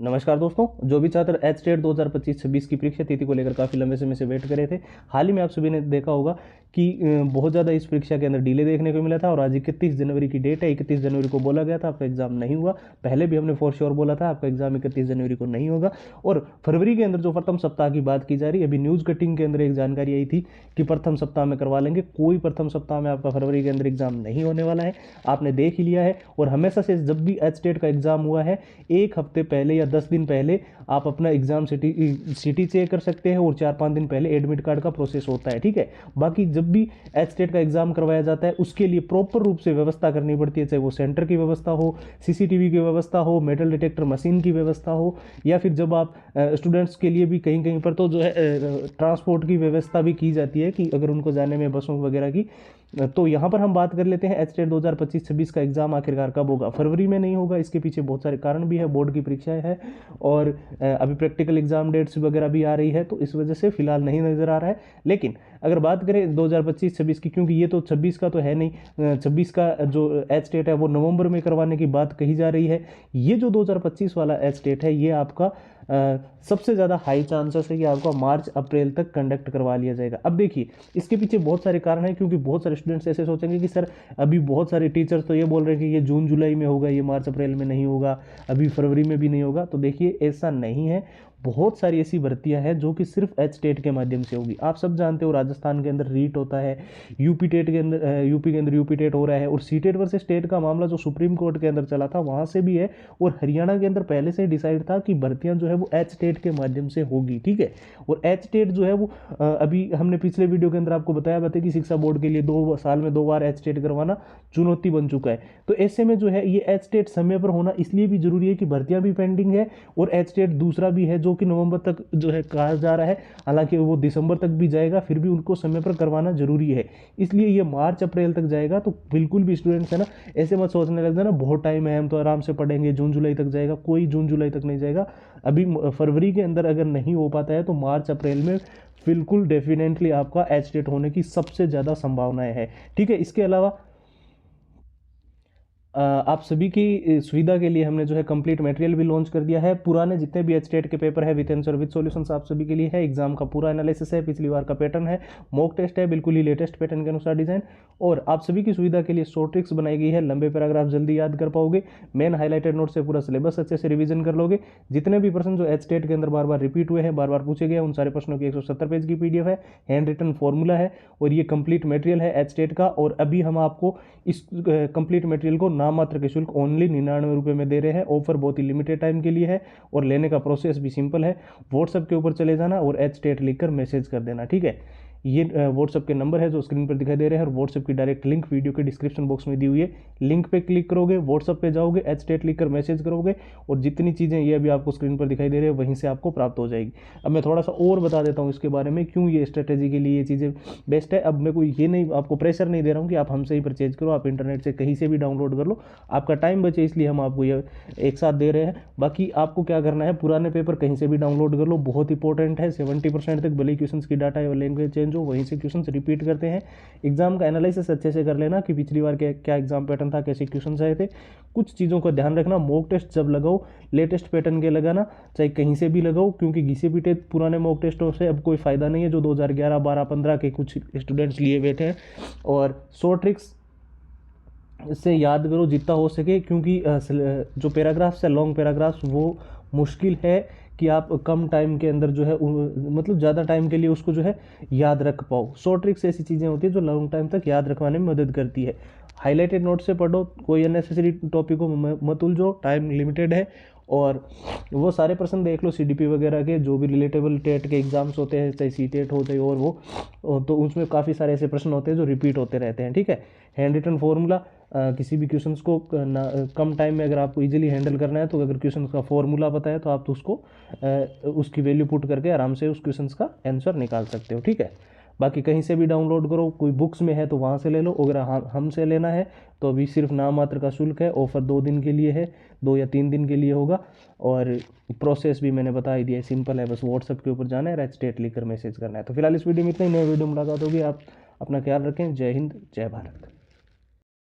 नमस्कार दोस्तों, जो भी छात्र एच टेट 2025-26 की परीक्षा तिथि को लेकर काफ़ी लंबे समय से वेट कर रहे थे, हाल ही में आप सभी ने देखा होगा कि बहुत ज़्यादा इस परीक्षा के अंदर डिले देखने को मिला था। और आज 31 जनवरी की डेट है। 31 जनवरी को बोला गया था आपका एग्जाम नहीं हुआ। पहले भी हमने फॉर श्योर बोला था आपका एग्जाम 31 जनवरी को नहीं होगा। और फरवरी के अंदर जो प्रथम सप्ताह की बात की जा रही है, अभी न्यूज़ कटिंग के अंदर एक जानकारी आई थी कि प्रथम सप्ताह में करवा लेंगे। कोई प्रथम सप्ताह में आपका फरवरी के अंदर एग्जाम नहीं होने वाला है, आपने देख ही लिया है। और हमेशा से जब भी एच टेट का एग्जाम हुआ है, एक हफ्ते पहले या 10 दिन पहले आप अपना एग्जाम सिटी चेक कर सकते हैं और 4-5 दिन पहले एडमिट कार्ड का प्रोसेस होता है, ठीक है। बाकी जब भी एच टेट का एग्जाम करवाया जाता है, उसके लिए प्रॉपर रूप से व्यवस्था करनी पड़ती है, चाहे वो सेंटर की व्यवस्था हो, सीसीटीवी की व्यवस्था हो, मेटल डिटेक्टर मशीन की व्यवस्था हो, या फिर जब आप स्टूडेंट्स के लिए भी कहीं कहीं पर तो जो है ट्रांसपोर्ट की व्यवस्था भी की जाती है कि अगर उनको जाने में बसों वगैरह की। तो यहाँ पर हम बात कर लेते हैं एच टेट 2025-26 का एग्जाम आखिरकार कब होगा। फरवरी में नहीं होगा, इसके पीछे बहुत सारे कारण भी है, बोर्ड की परीक्षाएं हैं और अभी प्रैक्टिकल एग्जाम डेट्स वगैरह भी आ रही है, तो इस वजह से फिलहाल नहीं नज़र आ रहा है। लेकिन अगर बात करें 2025-26 की, क्योंकि ये तो 26 का तो है नहीं, 26 का जो एच टेट है वो नवंबर में करवाने की बात कही जा रही है। ये जो 2025 वाला एच टेट है, ये आपका सबसे ज़्यादा हाई चांसेस है कि आपका मार्च अप्रैल तक कंडक्ट करवा लिया जाएगा। अब देखिए, इसके पीछे बहुत सारे कारण हैं, क्योंकि बहुत सारे स्टूडेंट्स ऐसे सोचेंगे कि सर अभी बहुत सारे टीचर्स तो ये बोल रहे हैं कि ये जून जुलाई में होगा, ये मार्च अप्रैल में नहीं होगा, अभी फरवरी में भी नहीं होगा। तो देखिए, ऐसा नहीं है। बहुत सारी ऐसी भर्तियां हैं जो कि सिर्फ एच टेट के माध्यम से होगी। आप सब जानते हो राजस्थान के अंदर रीट होता है, यूपी टेट के अंदर यूपी के अंदर यूपी टेट हो रहा है, और सी टेट वर्सेस टेट का मामला जो सुप्रीम कोर्ट के अंदर चला था वहां से भी है। और हरियाणा के अंदर पहले से डिसाइड था कि भर्तियां जो है वो एच टेट के माध्यम से होगी, ठीक है। और एच टेट जो है वो अभी हमने पिछले वीडियो के अंदर आपको बताया कि शिक्षा बोर्ड के लिए 2 साल में 2 बार एच टेट करवाना चुनौती बन चुका है। तो ऐसे में जो है ये एच टेट समय पर होना इसलिए भी जरूरी है कि भर्तियां भी पेंडिंग है, और एच टेट दूसरा भी है जो कि नवंबर तक जो है कहा जा रहा है, हालांकि वो दिसंबर तक भी जाएगा, फिर भी उनको समय पर करवाना जरूरी है। इसलिए ये मार्च अप्रैल तक जाएगा। तो बिल्कुल भी स्टूडेंट्स है ना, ऐसे मत सोचने लग जाना बहुत टाइम है, हम तो आराम से पढ़ेंगे, जून जुलाई तक जाएगा। कोई जून जुलाई तक नहीं जाएगा। अभी फरवरी के अंदर अगर नहीं हो पाता है तो मार्च अप्रैल में बिल्कुल डेफिनेटली आपका एच टेट होने की सबसे ज़्यादा संभावनाएं है, ठीक है। इसके अलावा आप सभी की सुविधा के लिए हमने जो है कंप्लीट मटेरियल भी लॉन्च कर दिया है। पुराने जितने भी एच टेट के पेपर है विद आंसर विद सॉल्यूशंस आप सभी के लिए है। एग्जाम का पूरा एनालिसिस है, पिछली बार का पैटर्न है, मॉक टेस्ट है, बिल्कुल ही लेटेस्ट पैटर्न के अनुसार डिजाइन। और आप सभी की सुविधा के लिए शॉर्ट ट्रिक्स बनाई गई है, लंबे पैराग्राफ जल्दी याद कर पाओगे। मेन हाईलाइटेड नोट से पूरा सिलेबस अच्छे से रिवीजन कर लोगे। जितने भी प्रश्न जो एच टेट के अंदर बार बार रिपीट हुए हैं, बार बार पूछे गए, उन सारे प्रश्नों की 170 पेज की पीडीएफ है, हैंड रिटन फॉर्मूला है, और ये कंप्लीट मटेरियल है एच टेट का। और अभी हम आपको इस कंप्लीट मटेरियल को नाम मात्र के शुल्क ओनली 99 रुपये में दे रहे हैं। ऑफर बहुत ही लिमिटेड टाइम के लिए है, और लेने का प्रोसेस भी सिंपल है। व्हाट्सएप के ऊपर चले जाना और एच टेट लिखकर मैसेज कर देना, ठीक है। ये व्हाट्सएप के नंबर है जो स्क्रीन पर दिखाई दे रहे हैं, और व्हाट्सएप की डायरेक्ट लिंक वीडियो के डिस्क्रिप्शन बॉक्स में दी हुई है। लिंक पे क्लिक करोगे, व्हाट्सएप पे जाओगे, एच टेट लिखकर मैसेज करोगे, और जितनी चीज़ें ये अभी आपको स्क्रीन पर दिखाई दे रही है वहीं से आपको प्राप्त हो जाएगी। अब मैं थोड़ा सा और बता देता हूँ इसके बारे में, क्यों ये स्ट्रेटेजी के लिए ये चीज़ें बेस्ट है। अब मैं कोई ये नहीं आपको प्रेशर नहीं दे रहा हूँ कि आप हमसे ही परचेज करो, आप इंटरनेट से कहीं से भी डाउनलोड कर लो, आपका टाइम बचे इसलिए हम आपको ये एक साथ दे रहे हैं। बाकी आपको क्या करना है, पुराने पेपर कहीं से भी डाउनलोड कर लो, बहुत इंपॉर्टेंट है। 70% तक भले क्वेश्चन की डाटा या लैंग्वेज चेंज हो, वहीं से क्वेश्चन रिपीट करते हैं। एग्जाम का एनालिसिस अच्छे से कर लेना कि पिछली बार क्या एग्जाम पैटर्न था, कैसे क्वेश्चन आए थे। कुछ चीज़ों का ध्यान रखना, मॉक टेस्ट जब लगाओ लेटेस्ट पैटर्न के लगाना, चाहे कहीं से भी लगाओ, क्योंकि घिसे पीटे पुराने मॉक टेस्टों से अब कोई फायदा नहीं है जो 2011, 12, 15 के कुछ स्टूडेंट्स लिए बैठे हैं। और शॉर्ट ट्रिक्स से याद करो जितना हो सके, क्योंकि जो पैराग्राफ्स है लॉन्ग पैराग्राफ्स वो मुश्किल है कि आप कम टाइम के अंदर जो है मतलब ज़्यादा टाइम के लिए उसको जो है याद रख पाओ। शॉर्ट ट्रिक्स ऐसी चीज़ें होती है जो लॉन्ग टाइम तक याद रखवाने में मदद करती है। हाईलाइटेड नोट से पढ़ो, कोई अननेसेसरी टॉपिक को मत उलझो, टाइम लिमिटेड है। और वो सारे प्रश्न देख लो सीडीपी वगैरह के, जो भी रिलेटेबल टेट के एग्जाम्स होते हैं, चाहे सी टेट हो चाहे और वो, तो उसमें काफ़ी सारे ऐसे प्रश्न होते हैं जो रिपीट होते रहते हैं, ठीक है। हैंड रिटन फॉर्मूला, किसी भी क्वेश्चंस को कम टाइम में अगर आपको इजीली हैंडल करना है, तो अगर क्वेश्चन का फॉर्मूला पता है तो आप तो उसको उसकी वैल्यू पुट करके आराम से उस क्वेश्चन का आंसर निकाल सकते हो, ठीक है। बाकी कहीं से भी डाउनलोड करो, कोई बुक्स में है तो वहाँ से ले लो, अगर हमसे लेना है तो अभी सिर्फ नाम मात्र का शुल्क है। ऑफर 2 दिन के लिए है, 2 या 3 दिन के लिए होगा। और प्रोसेस भी मैंने बता ही दिया है, सिंपल है, बस व्हाट्सएप के ऊपर जाना है, एच टेट लिखकर मैसेज करना है। तो फिलहाल इस वीडियो में इतना ही, नए वीडियो मुलाकात होगी। आप अपना ख्याल रखें। जय हिंद, जय भारत।